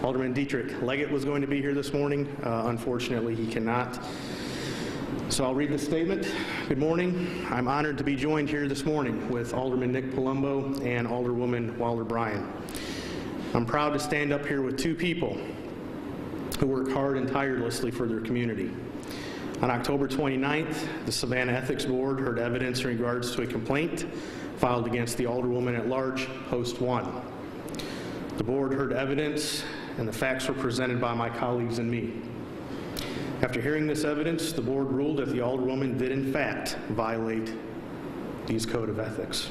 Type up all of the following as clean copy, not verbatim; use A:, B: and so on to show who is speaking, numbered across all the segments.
A: Alderman Dietrich Leggett was going to be here this morning. Unfortunately, he cannot. So I'll read the statement. Good morning. I'm honored to be joined here this morning with Alderman Nick Palumbo and Alderwoman Wilder Bryan. I'm proud to stand up here with two people who work hard and tirelessly for their community. On October 29th, the Savannah Ethics Board heard evidence in regards to a complaint filed against the Alderwoman at Large, Post 1. The board heard evidence, and the facts were presented by my colleagues and me. After hearing this evidence, the board ruled that the Alderwoman did in fact violate these code of ethics.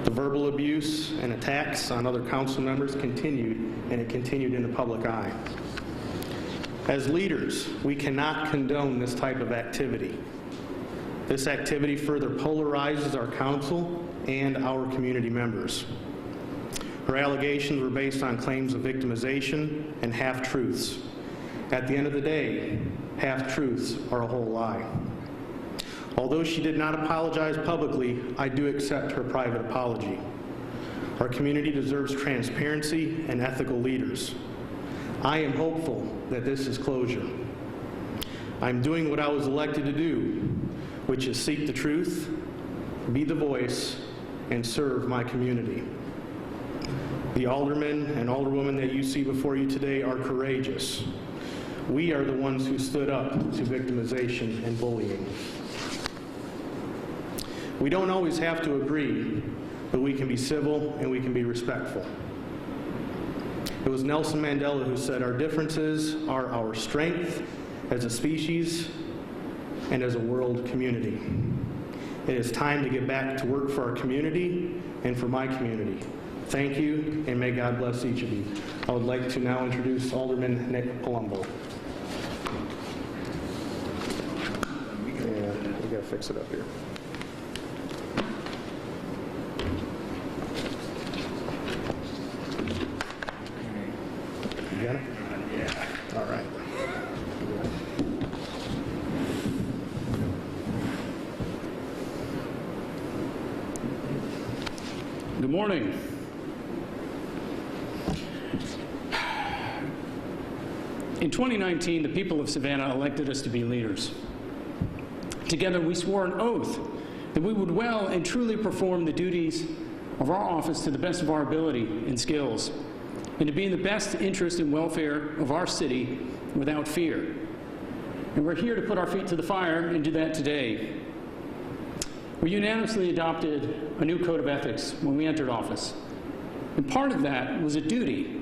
A: The verbal abuse and attacks on other council members continued, and it continued in the public eye. As leaders, we cannot condone this type of activity. This activity further polarizes our council and our community members. Her allegations were based on claims of victimization and half-truths. At the end of the day, half-truths are a whole lie. Although she did not apologize publicly, I do accept her private apology. Our community deserves transparency and ethical leaders. I am hopeful that this is closure. I'm doing what I was elected to do, which is seek the truth, be the voice, and serve my community. The aldermen and alderwomen that you see before you today are courageous. We are the ones who stood up to victimization and bullying. We don't always have to agree, but we can be civil and we can be respectful. It was Nelson Mandela who said, "Our differences are our strength as a species and as a world community." It is time to get back to work for our community and for my community. Thank you, and may God bless each of you. I would like to now introduce Alderman Nick Palumbo. And we gotta fix it up here. You got it? Yeah. All right.
B: Good morning. In 2019, the people of Savannah elected us to be leaders. Together, we swore an oath that we would well and truly perform the duties of our office to the best of our ability and skills, and to be in the best interest and welfare of our city without fear. And we're here to put our feet to the fire and do that today. We unanimously adopted a new code of ethics when we entered office. And part of that was a duty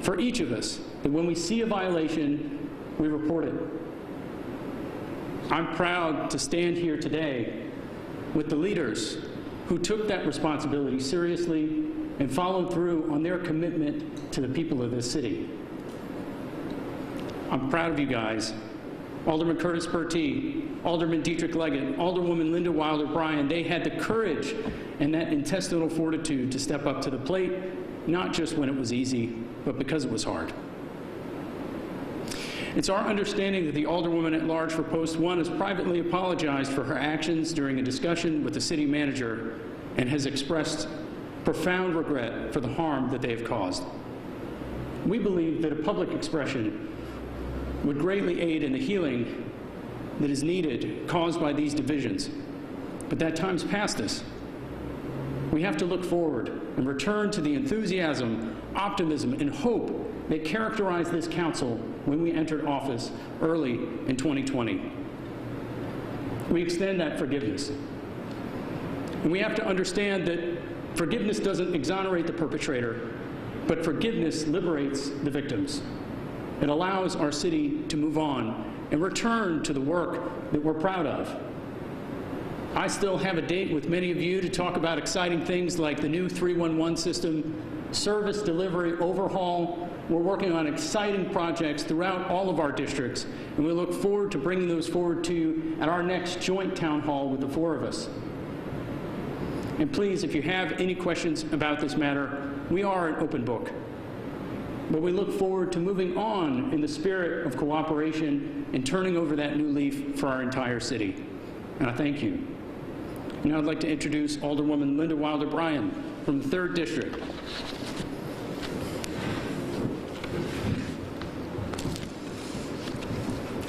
B: for each of us that when we see a violation, we report it. I'm proud to stand here today with the leaders who took that responsibility seriously and followed through on their commitment to the people of this city. I'm proud of you guys. Alderman Curtis Bertie, Alderman Dietrich Leggett, Alderwoman Linda Wilder Bryan, they had the courage and that intestinal fortitude to step up to the plate, not just when it was easy, but because it was hard. It's our understanding that the Alderwoman at Large for Post 1 has privately apologized for her actions during a discussion with the city manager and has expressed profound regret for the harm that they have caused. We believe that a public expression would greatly aid in the healing that is needed caused by these divisions. But that time's past us. We have to look forward and return to the enthusiasm, optimism, and hope that characterized this council when we entered office early in 2020. We extend that forgiveness. And we have to understand that forgiveness doesn't exonerate the perpetrator, but forgiveness liberates the victims. It allows our city to move on and return to the work that we're proud of. I still have a date with many of you to talk about exciting things like the new 311 system, service delivery overhaul. We're working on exciting projects throughout all of our districts, and we look forward to bringing those forward to you at our next joint town hall with the four of us. And please, if you have any questions about this matter, we are an open book. But we look forward to moving on in the spirit of cooperation and turning over that new leaf for our entire city. And I thank you. Now I'd like to introduce Alderwoman Linda Wilder Bryan from the 3rd District.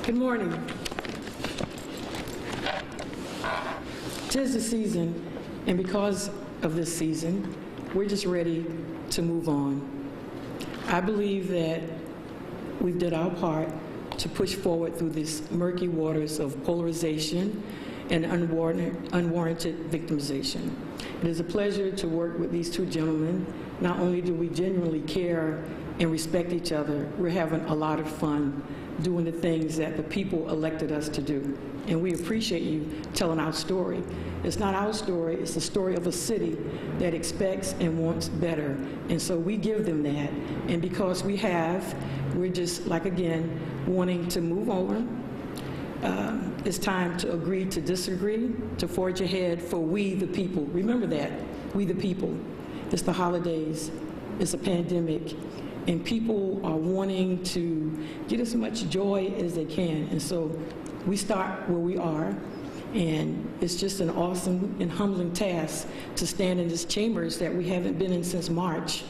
C: Good morning. 'Tis the season, and because of this season, we're just ready to move on. I believe that we've did our part to push forward through these murky waters of polarization and unwarranted victimization. It is a pleasure to work with these two gentlemen. Not only do we genuinely care and respect each other, we're having a lot of fun doing the things that the people elected us to do. And we appreciate you telling our story. It's not our story, it's the story of a city that expects and wants better. And so we give them that. And because we have, we're just, like again, wanting to move on. It's time to agree to disagree, to forge ahead for we the people. Remember that, we the people. It's the holidays, it's a pandemic, and people are wanting to get as much joy as they can. And so we start where we are, and it's just an awesome and humbling task to stand in these chambers that we haven't been in since March.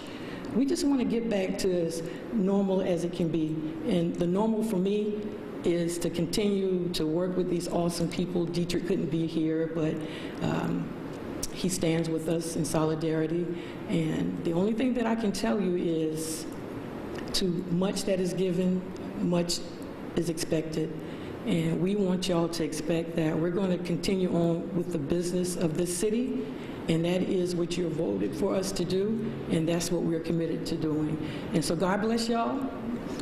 C: We just want to get back to as normal as it can be. And the normal for me is to continue to work with these awesome people. Dietrich couldn't be here, but he stands with us in solidarity. And the only thing that I can tell you is, to much that is given, much is expected. And we want y'all to expect that we're going to continue on with the business of this city, and that is what you voted for us to do, and that's what we're committed to doing. And so God bless y'all.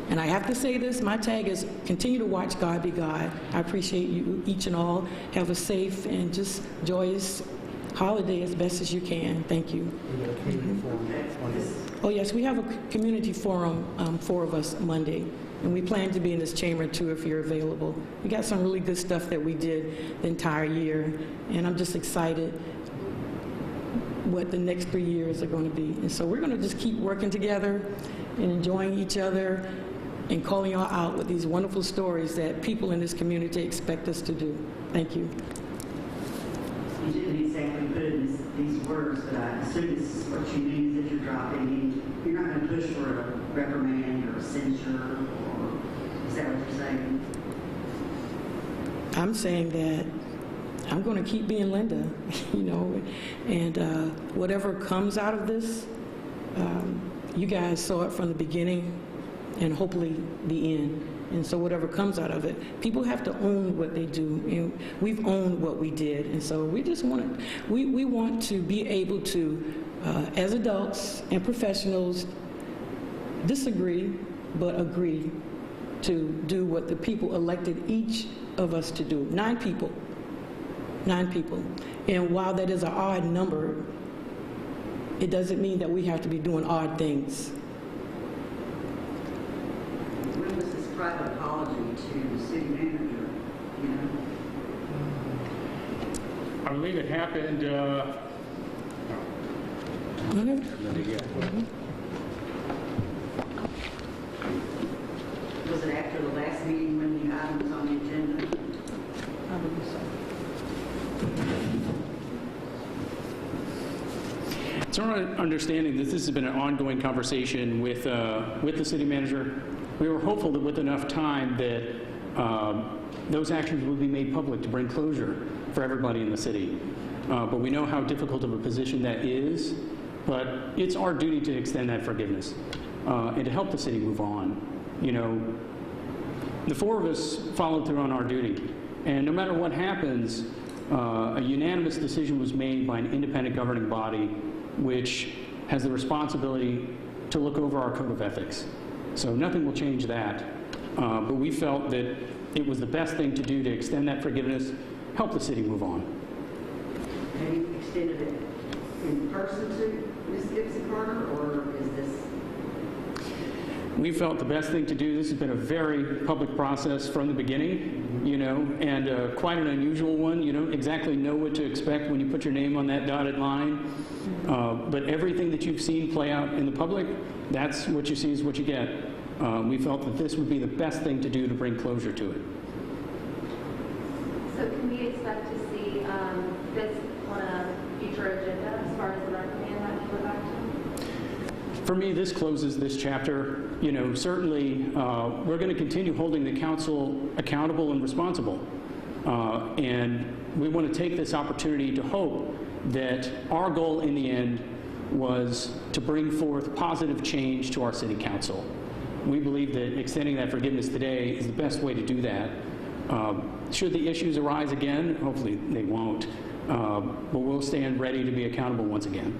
C: And I have to say this, my tag is continue to watch God be God. I appreciate you each and all. Have a safe and just joyous holiday as best as you can. Thank you. Oh yes, we have a community forum, 4 of us, Monday. And we plan to be in this chamber too if you're available. We got some really good stuff that we did the entire year. And I'm just excited what the next 3 years are going to be. And so we're going to just keep working together and enjoying each other and calling y'all out with these wonderful stories that people in this community expect us to do. Thank you.
D: You didn't exactly put it in these words, but I assume this is what you mean that you're dropping in. You're not going to push for a reprimand or a censure, or is that what you're saying?
C: I'm saying that I'm going to keep being Linda, you know, and whatever comes out of this, you guys saw it from the beginning and hopefully the end. And so whatever comes out of it, people have to own what they do, and we've owned what we did. And so we just want to, we want to be able to, as adults and professionals, disagree but agree to do what the people elected each of us to do. 9 people. 9 people. And while that is an odd number, it doesn't mean that we have to be doing odd things.
D: When was this private apology to the city manager, you know?
B: I believe it happened,
D: Was it after the last meeting when the item was on the agenda?
C: I believe so.
B: It's our understanding that this has been an ongoing conversation with the city manager. We were hopeful that with enough time that those actions would be made public to bring closure for everybody in the city. But we know how difficult of a position that is, but it's our duty to extend that forgiveness and to help the city move on. You know, the 4 of us followed through on our duty, and no matter what happens, a unanimous decision was made by an independent governing body which has the responsibility to look over our code of ethics. So nothing will change that. But we felt that it was the best thing to do to extend that forgiveness, help the city move on.
D: Have you extended it in person to Ms. Gibson-Carter, or is this?
B: We felt the best thing to do. This has been a very public process from the beginning, you know, and quite an unusual one. You don't exactly know what to expect when you put your name on that dotted line. But everything that you've seen play out in the public, that's what you see is what you get. We felt that this would be the best thing to do to bring closure to it.
E: So can we expect to see this on a future agenda as far as the reprimand that you go back to?
B: For me, this closes this chapter. you know, certainly we're going to continue holding the council accountable and responsible. And we want to take this opportunity to hope that our goal in the end was to bring forth positive change to our city council. We believe that extending that forgiveness today is the best way to do that. Should the issues arise again, hopefully they won't, but we'll stand ready to be accountable once again.